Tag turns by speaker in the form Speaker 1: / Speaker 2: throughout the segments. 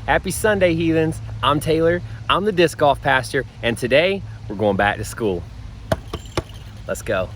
Speaker 1: Happy Sunday, heathens. I'm Taylor, I'm the disc golf pastor, and today we're going back to school. Let's go.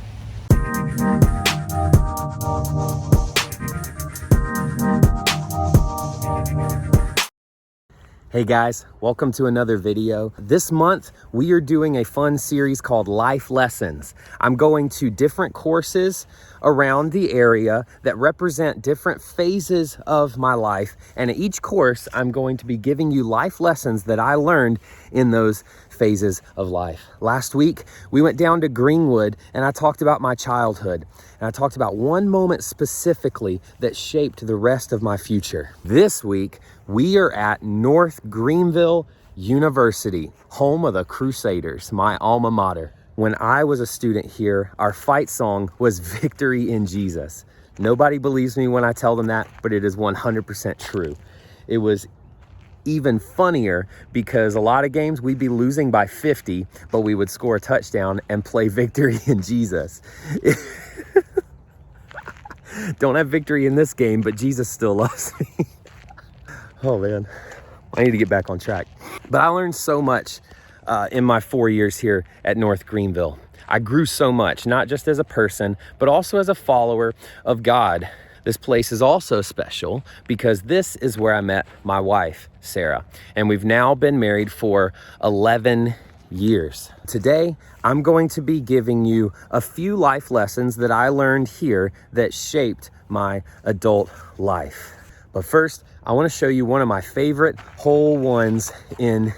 Speaker 1: Hey guys, welcome to another video. This month, we are doing a fun series called Life Lessons. I'm going to different courses around the area that represent different phases of my life. And at each course, I'm going to be giving you life lessons that I learned in those phases of life. Last week, we went down to Greenwood and I talked about my childhood. And I talked about one moment specifically that shaped the rest of my future. This week, we are at North Greenville University, home of the Crusaders, my alma mater. When I was a student here, our fight song was Victory in Jesus. Nobody believes me when I tell them that, but it is 100% true. It was even funnier because a lot of games we'd be losing by 50, but we would score a touchdown and play Victory in Jesus. Don't have victory in this game, but Jesus still loves me. Oh man, I need to get back on track. But I learned so much in my 4 years here at North Greenville. I grew so much, not just as a person, but also as a follower of God. This place is also special because this is where I met my wife, Sarah, and we've now been married for 11 years. Today, I'm going to be giving you a few life lessons that I learned here that shaped my adult life. But first, I want to show you one of my favorite hole ones in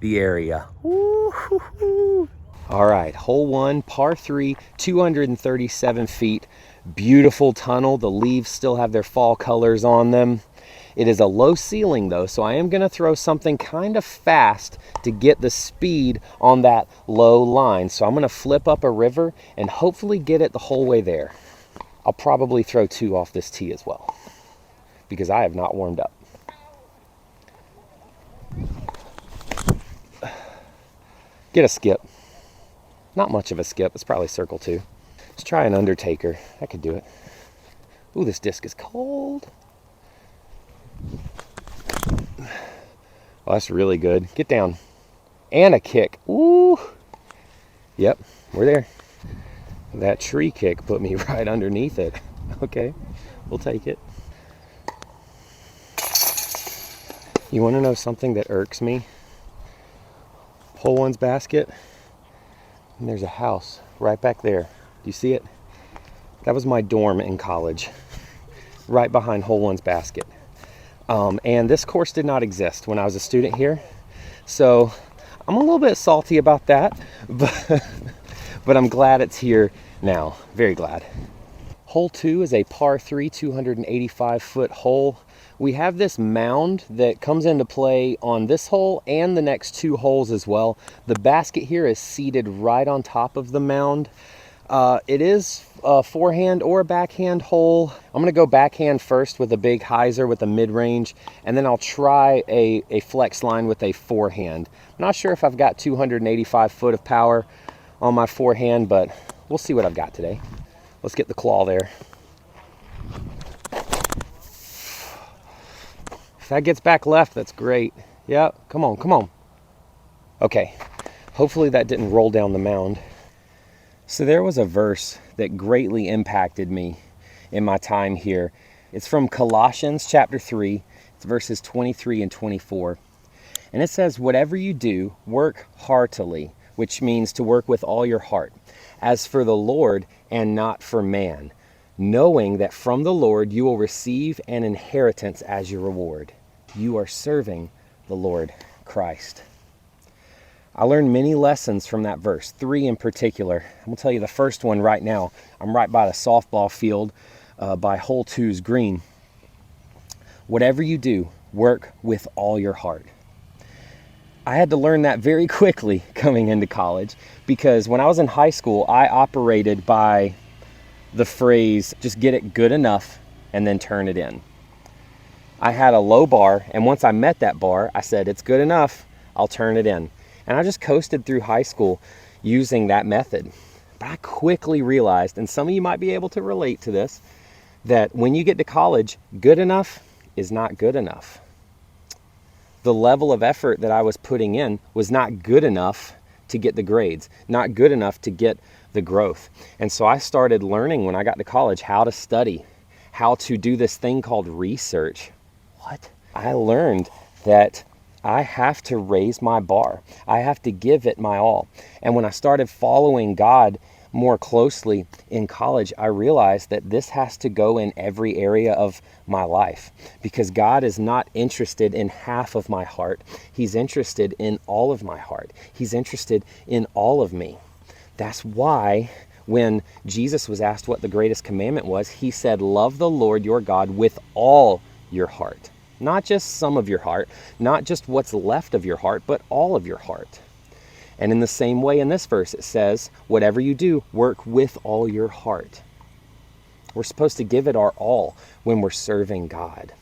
Speaker 1: the area. Woo-hoo-hoo. All right, hole one, par 3, 237 feet. Beautiful tunnel. The leaves still have their fall colors on them. It is a low ceiling though, so I am going to throw something kind of fast to get the speed on that low line. So I'm going to flip up a river and hopefully get it the whole way there. I'll probably throw 2 off this tee as well because I have not warmed up. Get a skip. Not much of a skip. It's probably circle 2. Let's try an undertaker. I could do it. Ooh, this disc is cold. Oh, that's really good. Get down. And a kick. Ooh. Yep, we're there. That tree kick put me right underneath it. Okay, we'll take it. You want to know something that irks me? Hole one's basket. And there's a house right back there. Do you see it? That was my dorm in college. Right behind hole one's basket. And this course did not exist when I was a student here. So I'm a little bit salty about that, but I'm glad it's here now. Very glad. Hole 2 is a par 3, 285 foot hole. We have this mound that comes into play on this hole and the next 2 holes as well. The basket here is seated right on top of the mound. It is a forehand or a backhand hole. I'm going to go backhand first with a big hyzer with a mid-range, and then I'll try a flex line with a forehand. I'm not sure if I've got 285 foot of power on my forehand, but we'll see what I've got today. Let's get the claw there. If that gets back left, that's great. Yeah, come on, come on. Okay, hopefully that didn't roll down the mound. So there was a verse that greatly impacted me in my time here. It's from Colossians chapter 3, it's verses 23 and 24. And it says, "Whatever you do, work heartily," which means to work with all your heart, "as for the Lord and not for man, knowing that from the Lord you will receive an inheritance as your reward. You are serving the Lord Christ." I learned many lessons from that verse, 3 in particular. I'm going to tell you the first one right now. I'm right by the softball field by hole 2's green. Whatever you do, work with all your heart. I had to learn that very quickly coming into college because when I was in high school, I operated by the phrase, just get it good enough and then turn it in. I had a low bar, and once I met that bar, I said, it's good enough, I'll turn it in. And I just coasted through high school using that method. But I quickly realized, and some of you might be able to relate to this, that when you get to college, good enough is not good enough. the level of effort that I was putting in was not good enough to get the grades, not good enough to get the growth. And so I started learning when I got to college how to study, how to do this thing called research. What? I learned that I have to raise my bar. I have to give it my all. And when I started following God more closely in college, I realized that this has to go in every area of my life, because God is not interested in half of my heart. He's interested in all of my heart. He's interested in all of me. That's why when Jesus was asked what the greatest commandment was, he said, love the Lord your God with all your heart. Not just some of your heart, not just what's left of your heart, but all of your heart. And in the same way in this verse, it says, whatever you do, work with all your heart. We're supposed to give it our all when we're serving God.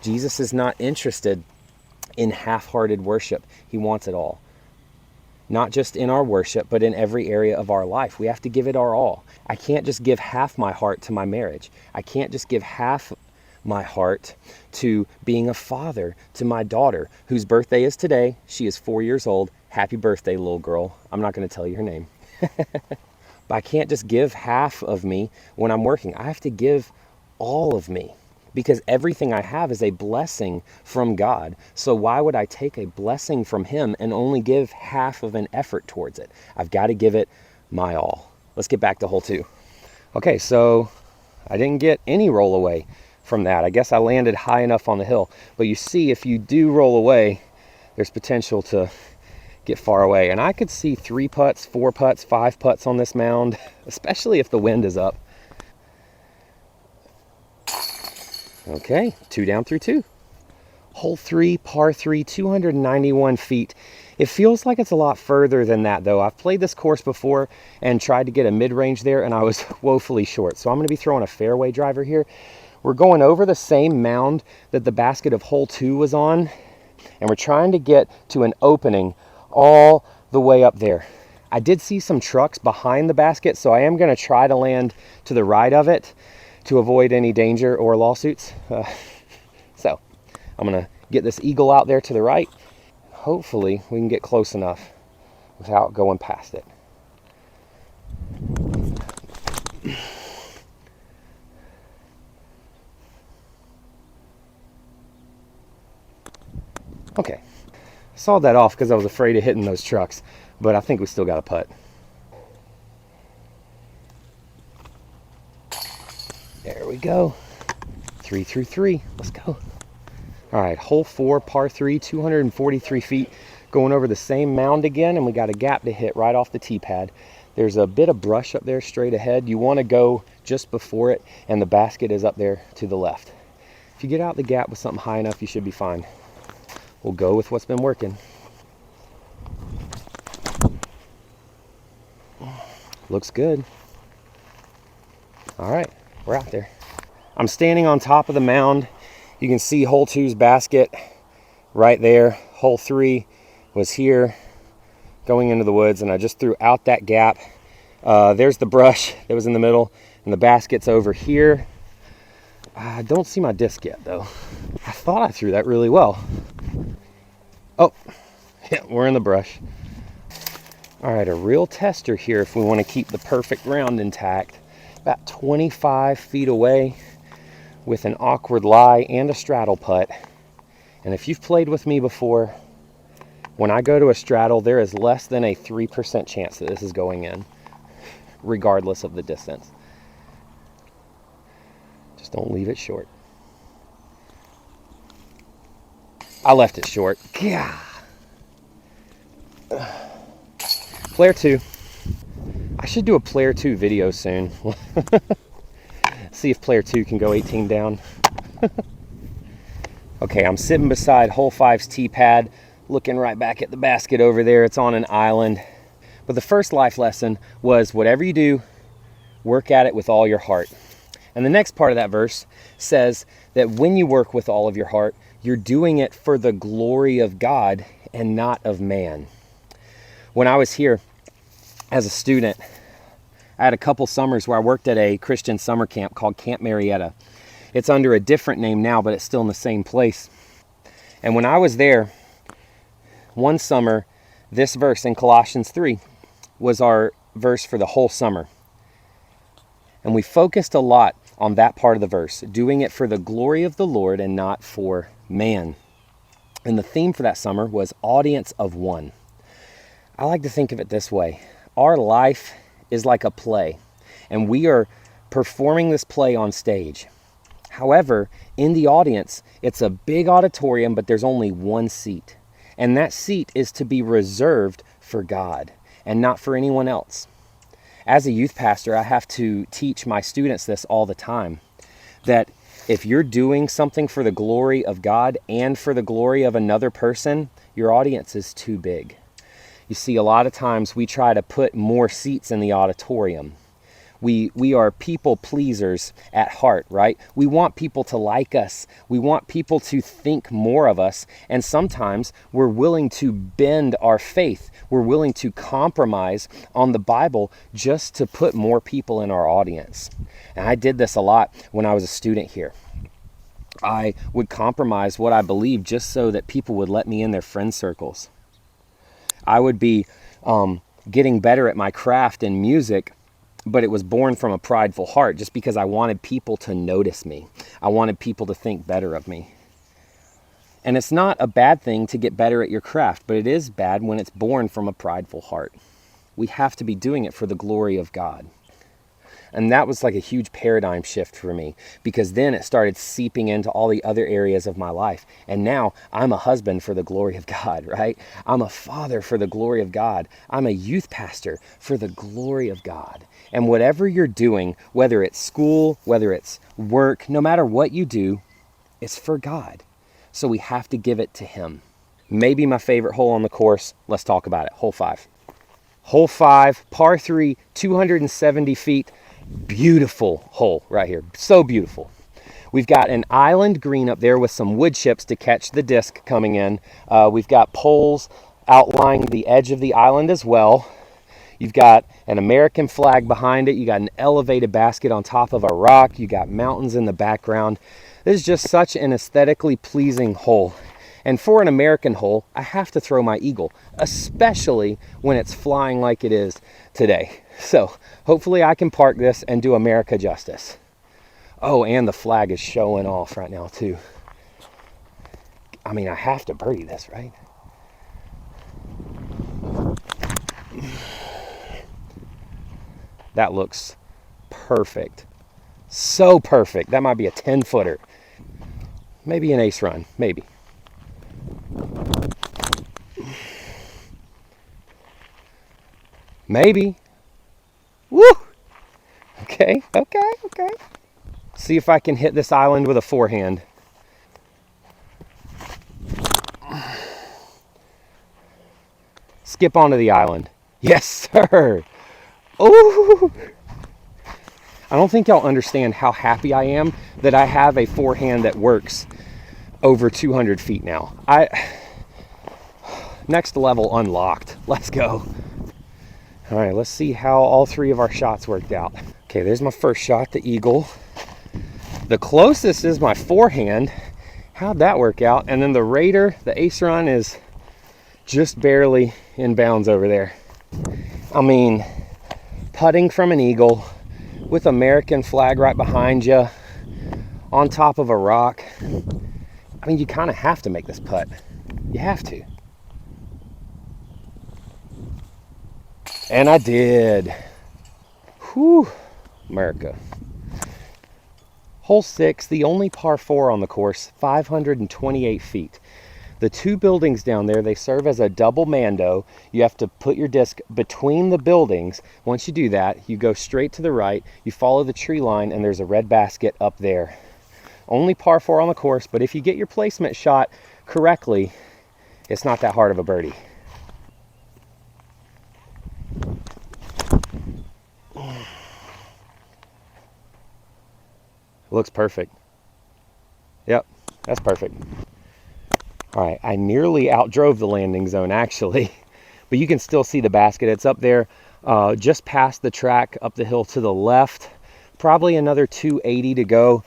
Speaker 1: Jesus is not interested in half-hearted worship. He wants it all. Not just in our worship, but in every area of our life. We have to give it our all. I can't just give half my heart to my marriage. I can't just give half my heart to being a father to my daughter, whose birthday is today. She is 4 years old. Happy birthday, little girl. I'm not going to tell you her name. But I can't just give half of me when I'm working. I have to give all of me, because everything I have is a blessing from God. So why would I take a blessing from him and only give half of an effort towards it? I've got to give it my all. Let's get back to hole 2. Okay, so I didn't get any roll away from that. I guess I landed high enough on the hill. But you see, if you do roll away, there's potential to get far away. And I could see 3 putts, 4 putts, 5 putts on this mound, especially if the wind is up. Okay, 2 down through 2. Hole 3, par 3, 291 feet. It feels like it's a lot further than that, though. I've played this course before and tried to get a mid-range there, and I was woefully short. So I'm going to be throwing a fairway driver here. We're going over the same mound that the basket of hole 2 was on, and we're trying to get to an opening all the way up there. I did see some trucks behind the basket, so I am going to try to land to the right of it to avoid any danger or lawsuits. So I'm going to get this eagle out there to the right. Hopefully we can get close enough without going past it. Okay, sawed that off because I was afraid of hitting those trucks, but I think we still got a putt. There we go. 3 through 3. Let's go. All right, hole 4, par 3, 243 feet. Going over the same mound again, and we got a gap to hit right off the tee pad. There's a bit of brush up there straight ahead. You want to go just before it, and the basket is up there to the left. If you get out the gap with something high enough, you should be fine. We'll go with what's been working. Looks good. All right, we're out there. I'm standing on top of the mound. You can see hole 2's basket right there. Hole 3 was here going into the woods, and I just threw out that gap. There's the brush that was in the middle, and the basket's over here. I don't see my disc yet, though. I thought I threw that really well. Oh, yeah, we're in the brush. All right, a real tester here if we want to keep the perfect round intact. About 25 feet away with an awkward lie and a straddle putt. And if you've played with me before, when I go to a straddle, there is less than a 3% chance that this is going in, regardless of the distance. Just don't leave it short. I left it short. Yeah. Player 2. I should do a player 2 video soon. See if player 2 can go 18 down. Okay, I'm sitting beside hole 5's tee pad, looking right back at the basket over there. It's on an island. But the first life lesson was, whatever you do, work at it with all your heart. And the next part of that verse says that when you work with all of your heart, you're doing it for the glory of God and not of man. When I was here as a student, I had a couple summers where I worked at a Christian summer camp called Camp Marietta. It's under a different name now, but it's still in the same place. And when I was there one summer, this verse in Colossians 3 was our verse for the whole summer. And we focused a lot on that part of the verse, doing it for the glory of the Lord and not for man. And the theme for that summer was audience of one. I like to think of it this way. Our life is like a play, and we are performing this play on stage. However, in the audience, it's a big auditorium, but there's only one seat. And that seat is to be reserved for God and not for anyone else. As a youth pastor, I have to teach my students this all the time, that if you're doing something for the glory of God and for the glory of another person, your audience is too big. You see, a lot of times we try to put more seats in the auditorium. We are people pleasers at heart, right? We want people to like us. We want people to think more of us. And sometimes we're willing to bend our faith. We're willing to compromise on the Bible just to put more people in our audience. And I did this a lot when I was a student here. I would compromise what I believed just so that people would let me in their friend circles. I would be getting better at my craft in music, but it was born from a prideful heart just because I wanted people to notice me. I wanted people to think better of me. And it's not a bad thing to get better at your craft, but it is bad when it's born from a prideful heart. We have to be doing it for the glory of God. And that was like a huge paradigm shift for me, because then it started seeping into all the other areas of my life. And now I'm a husband for the glory of God, right? I'm a father for the glory of God. I'm a youth pastor for the glory of God. And whatever you're doing, whether it's school, whether it's work, no matter what you do, it's for God. So we have to give it to Him. Maybe my favorite hole on the course. Let's talk about it. Hole 5. Hole 5, par 3, 270 feet. Beautiful hole right here. So beautiful. We've got an island green up there with some wood chips to catch the disc coming in. We've got poles outlining the edge of the island as well. You've got an American flag behind it. You got an elevated basket on top of a rock. You got mountains in the background. This is just such an aesthetically pleasing hole. And for an American hole, I have to throw my eagle, especially when it's flying like it is today. So hopefully I can park this and do America justice. Oh, and the flag is showing off right now too. I mean, I have to birdie this, right? That looks perfect. So perfect. That might be a 10-footer. Maybe an ace run, maybe. Maybe. Woo! Okay. See if I can hit this island with a forehand. Skip onto the island. Yes, sir. Ooh! I don't think y'all understand how happy I am that I have a forehand that works over 200 feet now. Next level unlocked. Let's go. All right, let's see how all 3 of our shots worked out. Okay, there's my first shot, the eagle. The closest is my forehand. How'd that work out? And then the Raider, the ace run, is just barely in bounds over there. I mean, putting from an eagle with American flag right behind you on top of a rock. I mean, you kind of have to make this putt. You have to. And I did. Whew, America. Hole 6, the only par 4 on the course, 528 feet. The 2 buildings down there, they serve as a double mando. You have to put your disc between the buildings. Once you do that, you go straight to the right, you follow the tree line, and there's a red basket up there. Only par 4 on the course, but if you get your placement shot correctly, it's not that hard of a birdie. Looks perfect. Yep, that's perfect. All right, I nearly outdrove the landing zone actually, but you can still see the basket. It's up there just past the track up the hill to the left. Probably another 280 to go.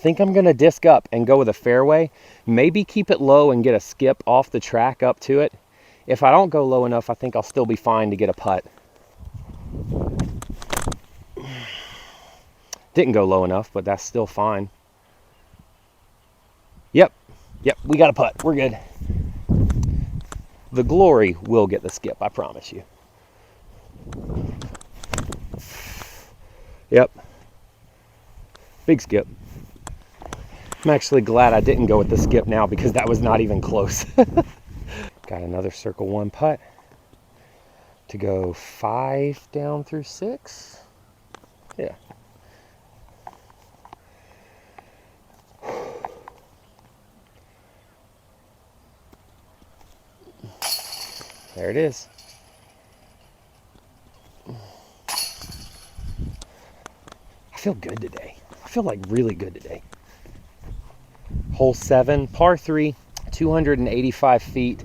Speaker 1: think I'm going to disc up and go with a fairway. Maybe keep it low and get a skip off the track up to it. If I don't go low enough, I think I'll still be fine to get a putt. Didn't go low enough, but that's still fine. Yep, we got a putt. We're good. The glory will get the skip, I promise you. Yep. Big skip. I'm actually glad I didn't go with the skip now because that was not even close. Got another circle 1 putt to go 5 down through 6. Yeah. There it is. I feel good today. I feel like really good today. Hole 7, par 3, 285 feet.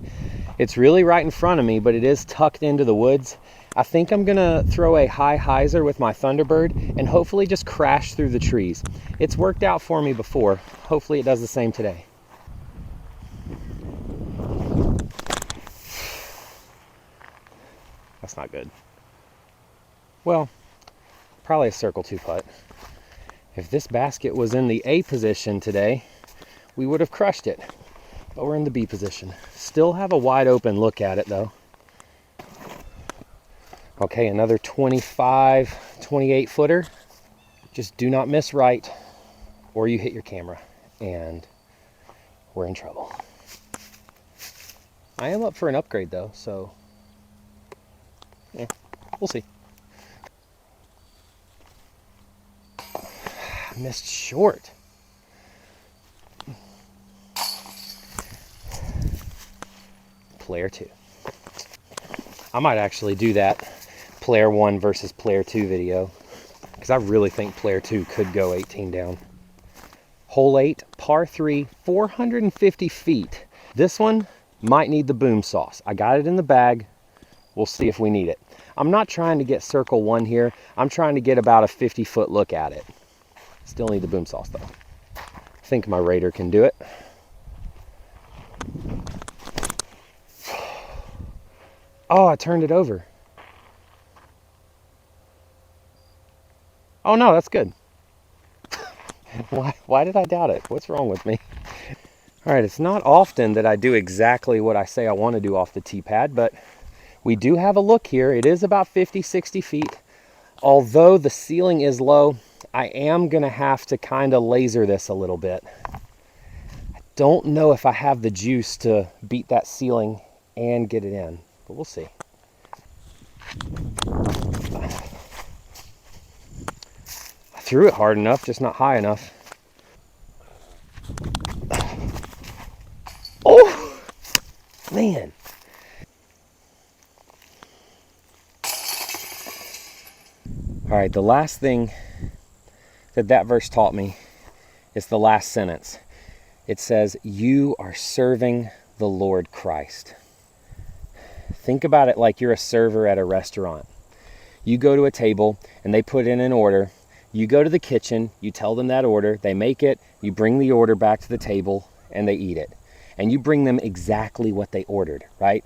Speaker 1: It's really right in front of me, but it is tucked into the woods. I think I'm gonna throw a high hyzer with my Thunderbird and hopefully just crash through the trees. It's worked out for me before. Hopefully it does the same today. That's not good. Well, probably a circle 2 putt. If this basket was in the A position today, we would have crushed it. But we're in the B position. Still have a wide open look at it though. Okay, another 25, 28 footer. Just do not miss right or you hit your camera and we're in trouble. I am up for an upgrade though, so yeah, we'll see. Missed short. Player 2. I might actually do that player 1 versus player 2 video because I really think player 2 could go 18 down. Hole 8, par 3, 450 feet. This one might need the boom sauce. I got it in the bag. We'll see if we need it. I'm not trying to get circle 1 here. I'm trying to get about a 50-foot look at it. Still need the boom sauce though. I think my Raider can do it. Oh, I turned it over. Oh no, that's good. Why did I doubt it? What's wrong with me? All right, it's not often that I do exactly what I say I want to do off the tee pad, but we do have a look here. It is about 50, 60 feet. Although the ceiling is low, I am going to have to kind of laser this a little bit. I don't know if I have the juice to beat that ceiling and get it in, but we'll see. I threw it hard enough, just not high enough. Oh, man. All right, the last thing that verse taught me is the last sentence. It says, "You are serving the Lord Christ." Think about it like you're a server at a restaurant. You go to a table and they put in an order. You go to the kitchen, you tell them that order, they make it, you bring the order back to the table and they eat it. And you bring them exactly what they ordered, right?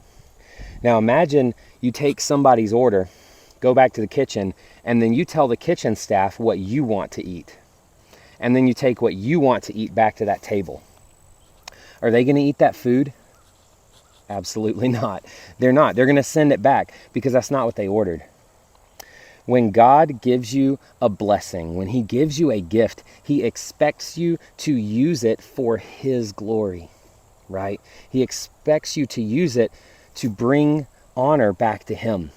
Speaker 1: Now imagine you take somebody's order, go back to the kitchen, and then you tell the kitchen staff what you want to eat. And then you take what you want to eat back to that table. Are they going to eat that food? Absolutely not. They're not. They're going to send it back because that's not what they ordered. When God gives you a blessing, when he gives you a gift, he expects you to use it for his glory, right? He expects you to use it to bring honor back to him.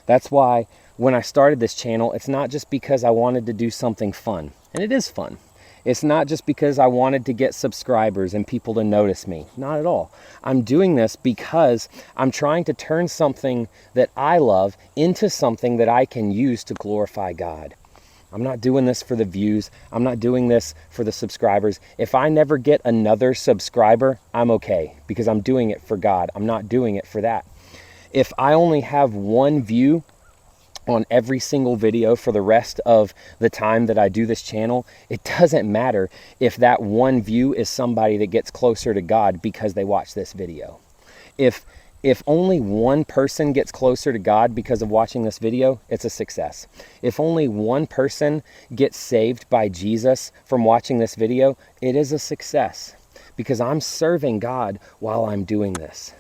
Speaker 1: That's why when I started this channel, it's not just because I wanted to do something fun, and it is fun. It's not just because I wanted to get subscribers and people to notice me. Not at all. I'm doing this because I'm trying to turn something that I love into something that I can use to glorify God. I'm not doing this for the views. I'm not doing this for the subscribers. If I never get another subscriber, I'm okay because I'm doing it for God. I'm not doing it for that. If I only have one view on every single video for the rest of the time that I do this channel, it doesn't matter if that one view is somebody that gets closer to God because they watch this video. If only one person gets closer to God because of watching this video, it's a success. If only one person gets saved by Jesus from watching this video, it is a success because I'm serving God while I'm doing this.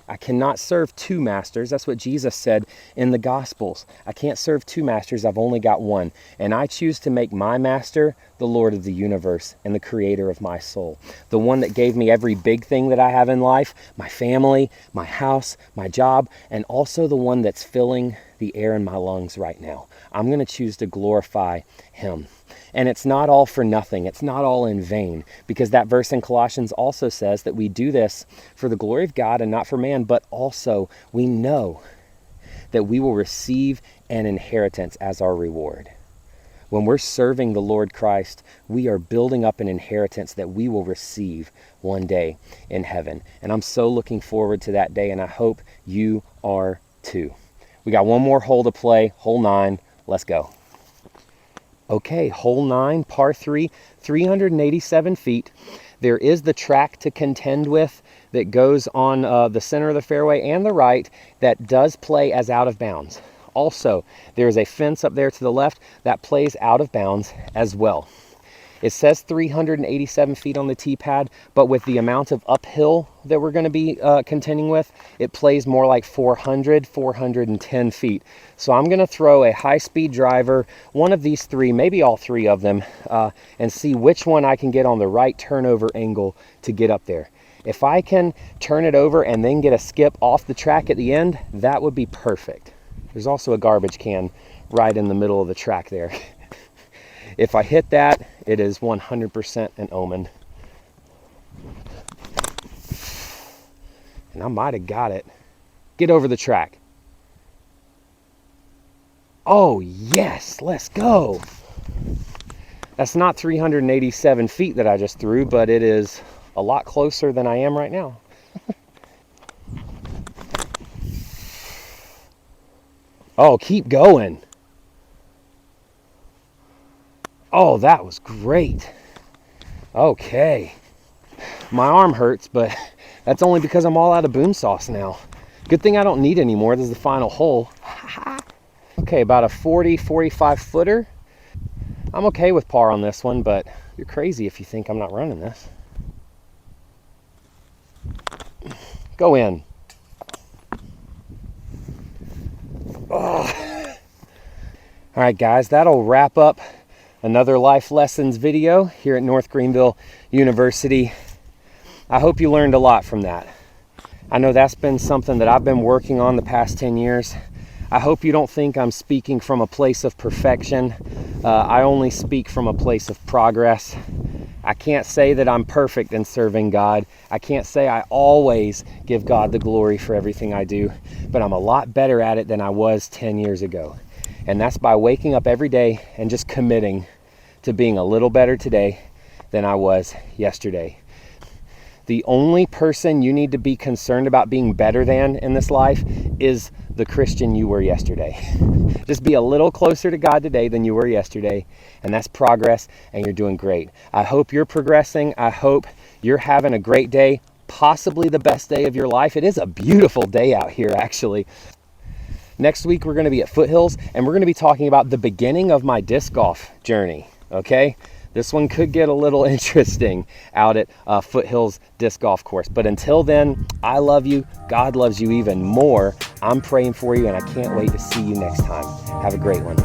Speaker 1: I cannot serve two masters. That's what Jesus said in the Gospels. I can't serve two masters. I've only got one. And I choose to make my master the Lord of the universe and the creator of my soul. The one that gave me every big thing that I have in life, my family, my house, my job, and also the one that's filling the air in my lungs right now. I'm going to choose to glorify him. And it's not all for nothing. It's not all in vain, because that verse in Colossians also says that we do this for the glory of God and not for man, but also we know that we will receive an inheritance as our reward. When we're serving the Lord Christ, we are building up an inheritance that we will receive one day in heaven. And I'm so looking forward to that day, and I hope you are too. We got one more hole to play, hole 9. Let's go. Okay, hole 9, par 3, 387 feet. There is the track to contend with that goes on the center of the fairway and the right that does play as out of bounds. Also, there is a fence up there to the left that plays out of bounds as well. It says 387 feet on the tee pad, but with the amount of uphill that we're going to be contending with, it plays more like 410 feet. So I'm going to throw a high-speed driver, one of these three, maybe all three of them, and see which one I can get on the right turnover angle to get up there. If I can turn it over and then get a skip off the track at the end, that would be perfect. There's also a garbage can right in the middle of the track there. If I hit that, it is 100% an omen. And I might have got it. Get over the track. Oh, yes, let's go. That's not 387 feet that I just threw, but it is a lot closer than I am right now. Oh, keep going. Oh, that was great. Okay. My arm hurts, but that's only because I'm all out of boom sauce now. Good thing I don't need any more. This is the final hole. Okay, about a 45 footer. I'm okay with par on this one, but you're crazy if you think I'm not running this. Go in. Oh. All right, guys, that'll wrap up another life lessons video here at North Greenville University. I hope you learned a lot from that. I know that's been something that I've been working on the past 10 years. I hope you don't think I'm speaking from a place of perfection. I only speak from a place of progress. I can't say that I'm perfect in serving God. I can't say I always give God the glory for everything I do, but I'm a lot better at it than I was 10 years ago. And that's by waking up every day and just committing to being a little better today than I was yesterday. The only person you need to be concerned about being better than in this life is the Christian you were yesterday. Just be a little closer to God today than you were yesterday, and that's progress, and you're doing great. I hope you're progressing. I hope you're having a great day, possibly the best day of your life. It is a beautiful day out here, actually. Next week, we're going to be at Foothills, and we're going to be talking about the beginning of my disc golf journey, okay? This one could get a little interesting out at Foothills Disc Golf Course. But until then, I love you. God loves you even more. I'm praying for you, and I can't wait to see you next time. Have a great one.